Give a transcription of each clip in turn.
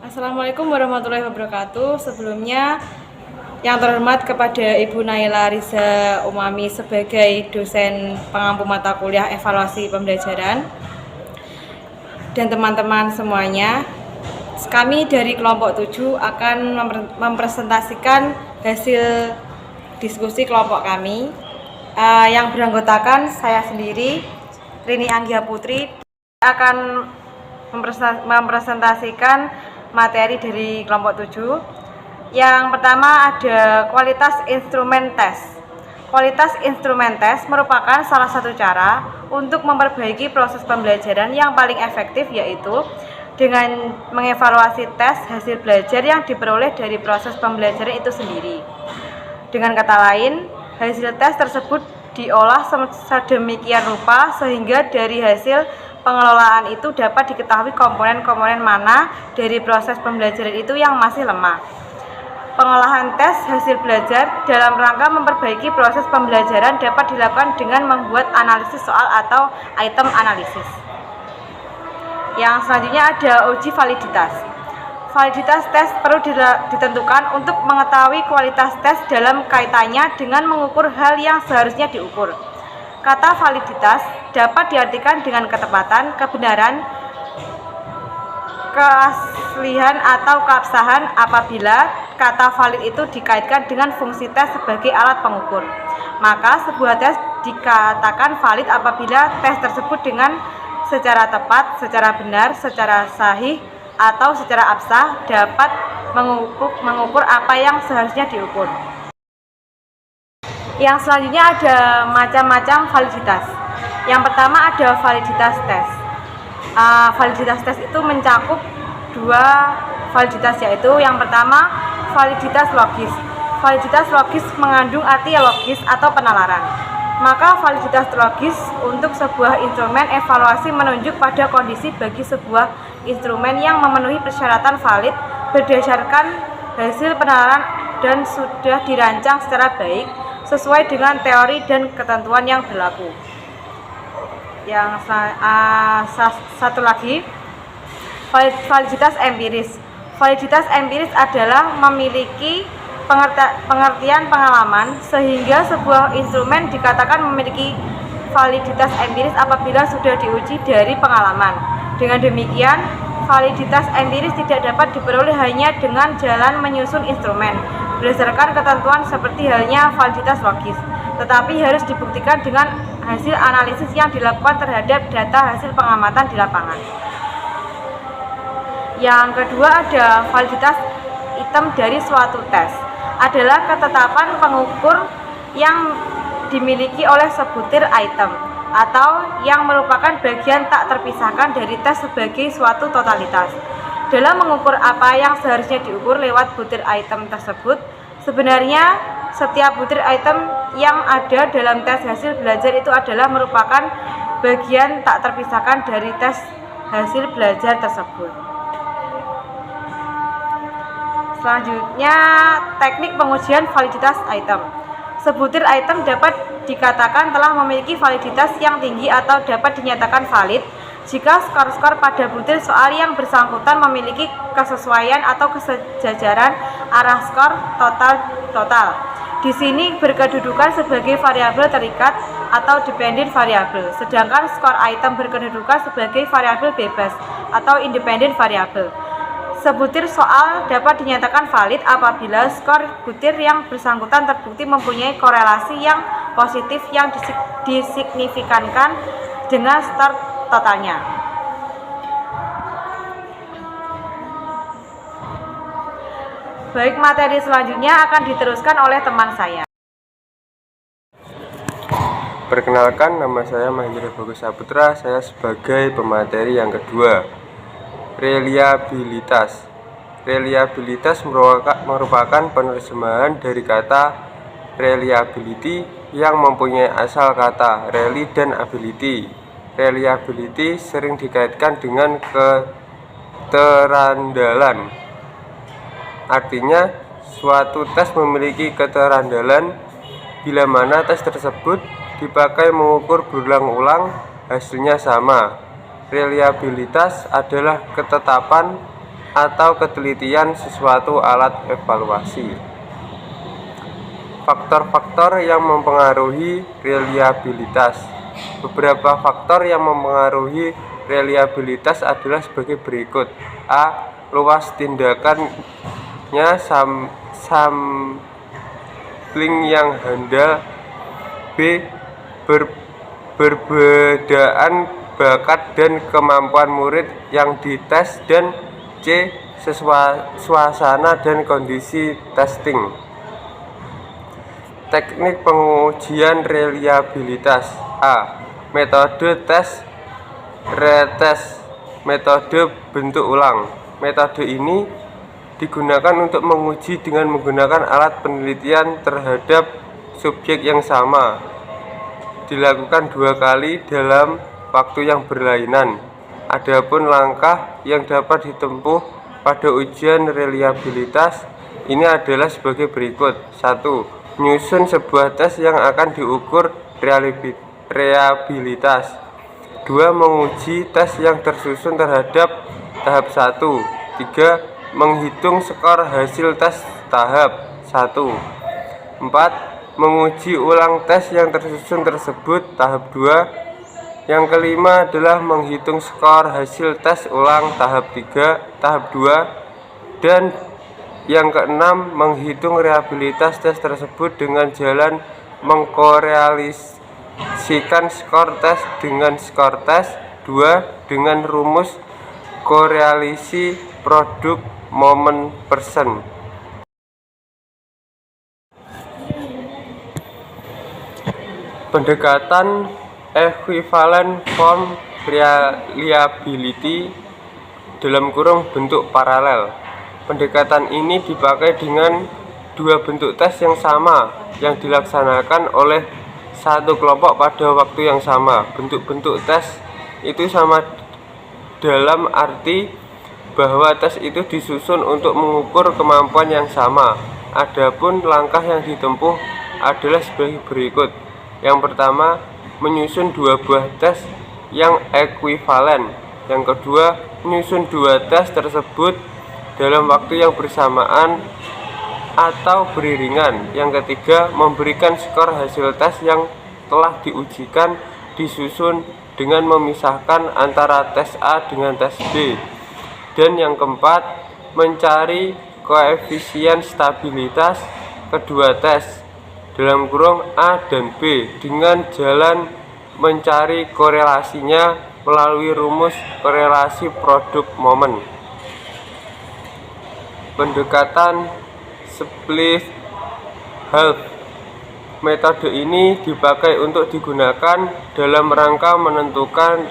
Assalamualaikum warahmatullahi wabarakatuh. Sebelumnya, yang terhormat kepada Ibu Naila Riza Umami sebagai dosen pengampu mata kuliah evaluasi pembelajaran dan teman-teman semuanya. Kami dari kelompok 7 akan mempresentasikan hasil diskusi kelompok kami yang beranggotakan saya sendiri, Rini Anggia Putri, akan mempresentasikan materi dari kelompok 7. Yang pertama ada kualitas instrumen tes. Kualitas instrumen tes merupakan salah satu cara untuk memperbaiki proses pembelajaran yang paling efektif, yaitu dengan mengevaluasi tes hasil belajar yang diperoleh dari proses pembelajaran itu sendiri. Dengan kata lain, hasil tes tersebut diolah sedemikian rupa sehingga dari hasil pengelolaan itu dapat diketahui komponen-komponen mana dari proses pembelajaran itu yang masih lemah. Pengolahan tes hasil belajar dalam rangka memperbaiki proses pembelajaran dapat dilakukan dengan membuat analisis soal atau item analisis. Yang selanjutnya ada uji validitas. Validitas tes perlu ditentukan untuk mengetahui kualitas tes dalam kaitannya dengan mengukur hal yang seharusnya diukur. Kata validitas dapat diartikan dengan ketepatan, kebenaran, keaslian atau keabsahan apabila kata valid itu dikaitkan dengan fungsi tes sebagai alat pengukur. Maka sebuah tes dikatakan valid apabila tes tersebut dengan secara tepat, secara benar, secara sahih, atau secara absah dapat mengukur apa yang seharusnya diukur. Yang selanjutnya ada macam-macam validitas. Yang pertama ada validitas tes. Validitas tes itu mencakup dua validitas, yaitu yang pertama validitas logis. Validitas logis mengandung arti logis atau penalaran. Maka validitas logis untuk sebuah instrumen evaluasi menunjuk pada kondisi bagi sebuah instrumen yang memenuhi persyaratan valid berdasarkan hasil penalaran dan sudah dirancang secara baik sesuai dengan teori dan ketentuan yang berlaku. Yang satu lagi, validitas empiris. Validitas empiris adalah memiliki pengertian pengalaman sehingga sebuah instrumen dikatakan memiliki validitas empiris apabila sudah diuji dari pengalaman. Dengan demikian, validitas empiris tidak dapat diperoleh hanya dengan jalan menyusun instrumen berdasarkan ketentuan seperti halnya validitas logis, tetapi harus dibuktikan dengan hasil analisis yang dilakukan terhadap data hasil pengamatan di lapangan. Yang kedua ada validitas item dari suatu tes. Adalah ketetapan pengukur yang dimiliki oleh sebutir item atau yang merupakan bagian tak terpisahkan dari tes sebagai suatu totalitas. Dalam mengukur apa yang seharusnya diukur lewat butir item tersebut, sebenarnya setiap butir item yang ada dalam tes hasil belajar itu adalah merupakan bagian tak terpisahkan dari tes hasil belajar tersebut. Selanjutnya, teknik pengujian validitas item. Sebutir item dapat dikatakan telah memiliki validitas yang tinggi atau dapat dinyatakan valid jika skor-skor pada butir soal yang bersangkutan memiliki kesesuaian atau kesejajaran arah skor total. Di sini berkedudukan sebagai variabel terikat atau dependent variabel, sedangkan skor item berkedudukan sebagai variabel bebas atau independent variabel. Sebutir soal dapat dinyatakan valid apabila skor butir yang bersangkutan terbukti mempunyai korelasi yang positif yang disignifikankan dengan skor totalnya. Baik, materi selanjutnya akan diteruskan oleh teman saya. Perkenalkan, nama saya Mahendra Bagus Saputra. Saya sebagai pemateri yang kedua. Reliabilitas. Reliabilitas merupakan penerjemahan dari kata reliability yang mempunyai asal kata rely dan ability. Reliability sering dikaitkan dengan keterandalan. Artinya, suatu tes memiliki keterandalan bila mana tes tersebut dipakai mengukur berulang-ulang hasilnya sama. Reliabilitas adalah ketetapan atau ketelitian sesuatu alat evaluasi. Faktor-faktor yang mempengaruhi reliabilitas. Beberapa faktor yang mempengaruhi reliabilitas adalah sebagai berikut. A. Luas tindakannya, sampling yang handal. B. Perbedaan bakat dan kemampuan murid yang dites. Dan C. Suasana dan kondisi testing. Teknik pengujian reliabilitas. A. Metode tes retest, metode bentuk ulang. Metode ini digunakan untuk menguji dengan menggunakan alat penelitian terhadap subjek yang sama, dilakukan 2 kali dalam waktu yang berlainan. Adapun langkah yang dapat ditempuh pada ujian reliabilitas ini adalah sebagai berikut. 1. Menyusun sebuah tes yang akan diukur reliabilitas. 2. Menguji tes yang tersusun terhadap tahap 1. 3. Menghitung skor hasil tes tahap 1. 4. Menguji ulang tes yang tersusun tersebut tahap 2. Yang kelima adalah menghitung skor hasil tes ulang tahap 3, tahap 2. Dan yang keenam, menghitung reliabilitas tes tersebut dengan jalan mengkorelasikan skor tes dengan skor tes 2 dengan rumus korelasi produk momen persen. Pendekatan equivalent form reliability (bentuk paralel). Pendekatan ini dipakai dengan 2 bentuk tes yang sama yang dilaksanakan oleh satu kelompok pada waktu yang sama. Bentuk-bentuk tes itu sama dalam arti bahwa tes itu disusun untuk mengukur kemampuan yang sama. Adapun langkah yang ditempuh adalah sebagai berikut. Yang pertama, menyusun 2 buah tes yang ekuivalen. Yang kedua, menyusun 2 tes tersebut dalam waktu yang bersamaan atau beriringan. Yang ketiga, memberikan skor hasil tes yang telah diujikan disusun dengan memisahkan antara tes A dengan tes B. Dan yang keempat, mencari koefisien stabilitas kedua tes (A dan B) dengan jalan mencari korelasinya melalui rumus korelasi produk momen. Pendekatan split half. Metode ini dipakai untuk digunakan dalam rangka menentukan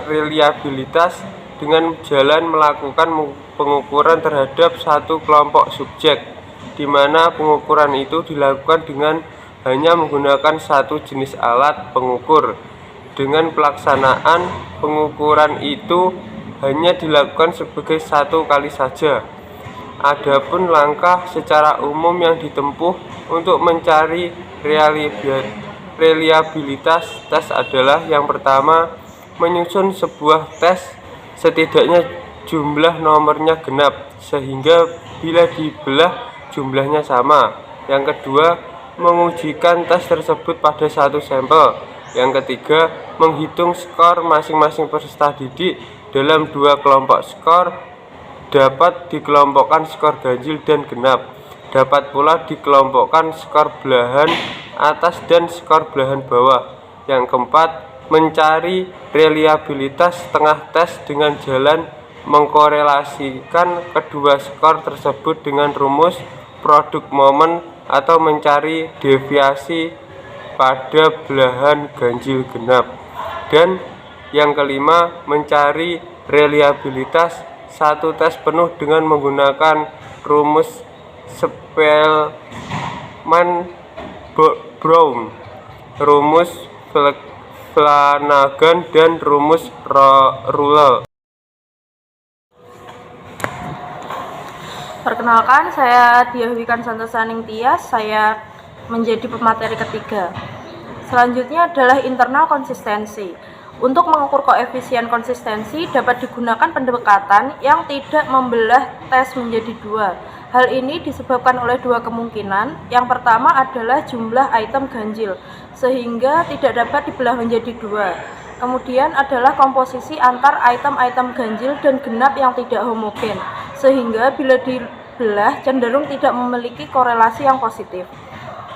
reliabilitas dengan jalan melakukan pengukuran terhadap satu kelompok subjek, di mana pengukuran itu dilakukan dengan hanya menggunakan satu jenis alat pengukur. Dengan pelaksanaan pengukuran itu hanya dilakukan sebagai 1 kali saja. Adapun langkah secara umum yang ditempuh untuk mencari reliabilitas tes adalah: yang pertama, menyusun sebuah tes setidaknya jumlah nomornya genap sehingga bila dibelah jumlahnya sama. Yang kedua, mengujikan tes tersebut pada satu sampel. Yang ketiga, menghitung skor masing-masing peserta didik dalam 2 kelompok skor. Dapat dikelompokkan skor ganjil dan genap. Dapat pula dikelompokkan skor belahan atas dan skor belahan bawah. Yang keempat, mencari reliabilitas tengah tes dengan jalan mengkorelasikan kedua skor tersebut dengan rumus produk momen atau mencari deviasi pada belahan ganjil genap. Dan yang kelima, mencari reliabilitas satu tes penuh dengan menggunakan rumus Spellman-Brown, rumus Flanagan, dan rumus Rulle. Perkenalkan, saya Diah Wikansanto Saning Tias. Saya menjadi pemateri ketiga. Selanjutnya adalah internal konsistensi. Untuk mengukur koefisien konsistensi dapat digunakan pendekatan yang tidak membelah tes menjadi dua. Hal ini disebabkan oleh dua kemungkinan. Yang pertama adalah jumlah item ganjil, sehingga tidak dapat dibelah menjadi dua. Kemudian adalah komposisi antar item-item ganjil dan genap yang tidak homogen, sehingga bila dibelah cenderung tidak memiliki korelasi yang positif.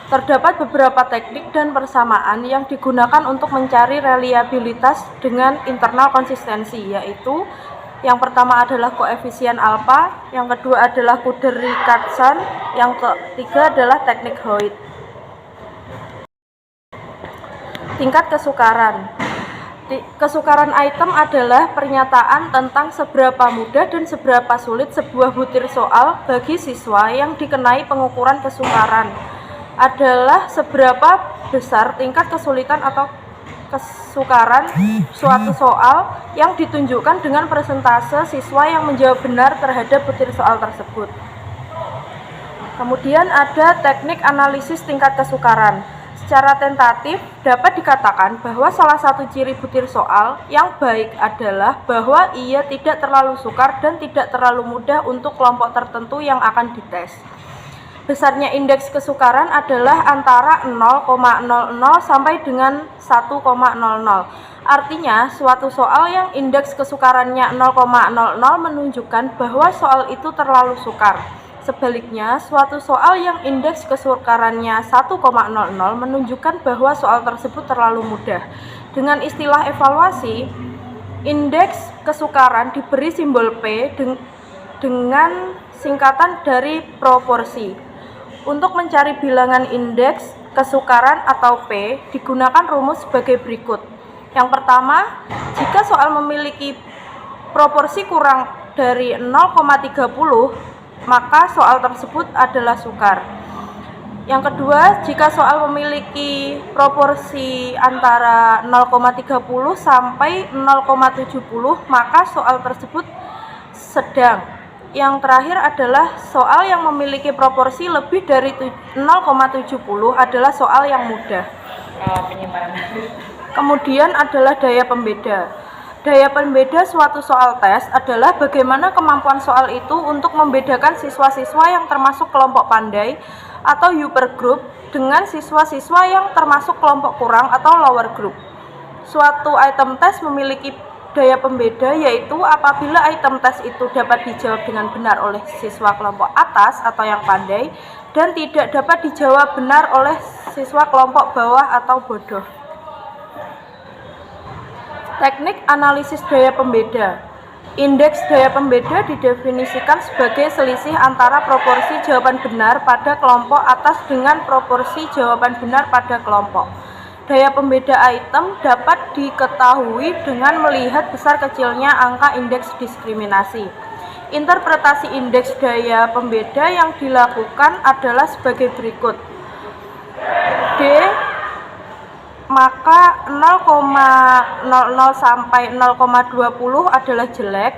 Terdapat beberapa teknik dan persamaan yang digunakan untuk mencari reliabilitas dengan internal konsistensi, yaitu yang pertama adalah koefisien alfa, yang kedua adalah Kuderi-Katsan, yang ketiga adalah teknik Hoyt. Tingkat kesukaran. Kesukaran item adalah pernyataan tentang seberapa mudah dan seberapa sulit sebuah butir soal bagi siswa yang dikenai pengukuran kesukaran. Adalah seberapa besar tingkat kesulitan atau kesukaran suatu soal yang ditunjukkan dengan persentase siswa yang menjawab benar terhadap butir soal tersebut. Kemudian ada teknik analisis tingkat kesukaran. Secara tentatif dapat dikatakan bahwa salah satu ciri butir soal yang baik adalah bahwa ia tidak terlalu sukar dan tidak terlalu mudah untuk kelompok tertentu yang akan dites. Besarnya indeks kesukaran adalah antara 0,00 sampai dengan 1,00. Artinya, suatu soal yang indeks kesukarannya 0,00 menunjukkan bahwa soal itu terlalu sukar. Sebaliknya, suatu soal yang indeks kesukarannya 1,00 menunjukkan bahwa soal tersebut terlalu mudah. Dengan istilah evaluasi, indeks kesukaran diberi simbol P dengan singkatan dari proporsi. Untuk mencari bilangan indeks kesukaran atau P, digunakan rumus sebagai berikut. Yang pertama, jika soal memiliki proporsi kurang dari 0,30, maka soal tersebut adalah sukar. Yang kedua, jika soal memiliki proporsi antara 0,30 sampai 0,70, maka soal tersebut sedang. Yang terakhir adalah soal yang memiliki proporsi lebih dari 0,70 adalah soal yang mudah. Kemudian adalah daya pembeda. Daya pembeda suatu soal tes adalah bagaimana kemampuan soal itu untuk membedakan siswa-siswa yang termasuk kelompok pandai atau upper group dengan siswa-siswa yang termasuk kelompok kurang atau lower group. Suatu item tes memiliki daya pembeda yaitu apabila item tes itu dapat dijawab dengan benar oleh siswa kelompok atas atau yang pandai dan tidak dapat dijawab benar oleh siswa kelompok bawah atau bodoh. Teknik analisis daya pembeda. Indeks daya pembeda didefinisikan sebagai selisih antara proporsi jawaban benar pada kelompok atas dengan proporsi jawaban benar pada kelompok. Daya pembeda item dapat diketahui dengan melihat besar kecilnya angka indeks diskriminasi. Interpretasi indeks daya pembeda yang dilakukan adalah sebagai berikut. D, maka 0,00 sampai 0,20 adalah jelek,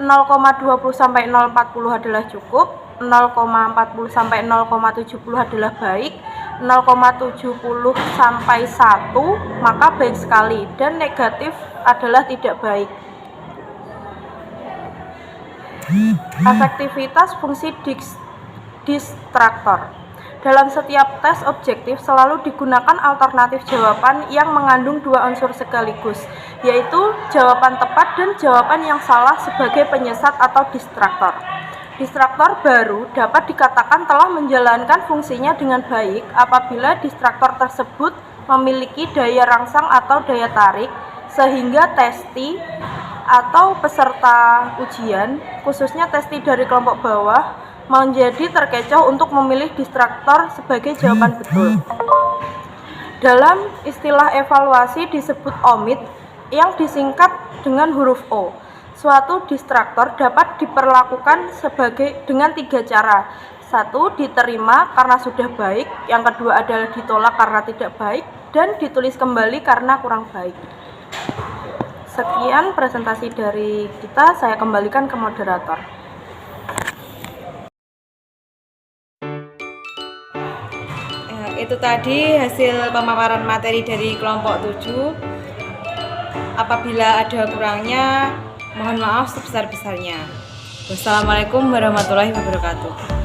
0,20 sampai 0,40 adalah cukup, 0,40 sampai 0,70 adalah baik, 0,70 sampai 1 maka baik sekali dan negatif adalah tidak baik. Efektivitas fungsi distraktor. Dalam setiap tes objektif selalu digunakan alternatif jawaban yang mengandung dua unsur sekaligus, yaitu jawaban tepat dan jawaban yang salah sebagai penyesat atau distraktor. Distraktor baru dapat dikatakan telah menjalankan fungsinya dengan baik apabila distraktor tersebut memiliki daya rangsang atau daya tarik sehingga testi atau peserta ujian, khususnya testi dari kelompok bawah, menjadi terkecoh untuk memilih distraktor sebagai jawaban betul. Dalam istilah evaluasi disebut omit yang disingkat dengan huruf O. Suatu distraktor dapat diperlakukan dengan tiga cara. Satu, diterima karena sudah baik. Yang kedua adalah ditolak karena tidak baik. Dan ditulis kembali karena kurang baik. Sekian presentasi dari kita, saya kembalikan ke moderator. Itu tadi hasil pemaparan materi dari kelompok 7. Apabila ada kurangnya, mohon maaf sebesar-besarnya. Wassalamualaikum warahmatullahi wabarakatuh.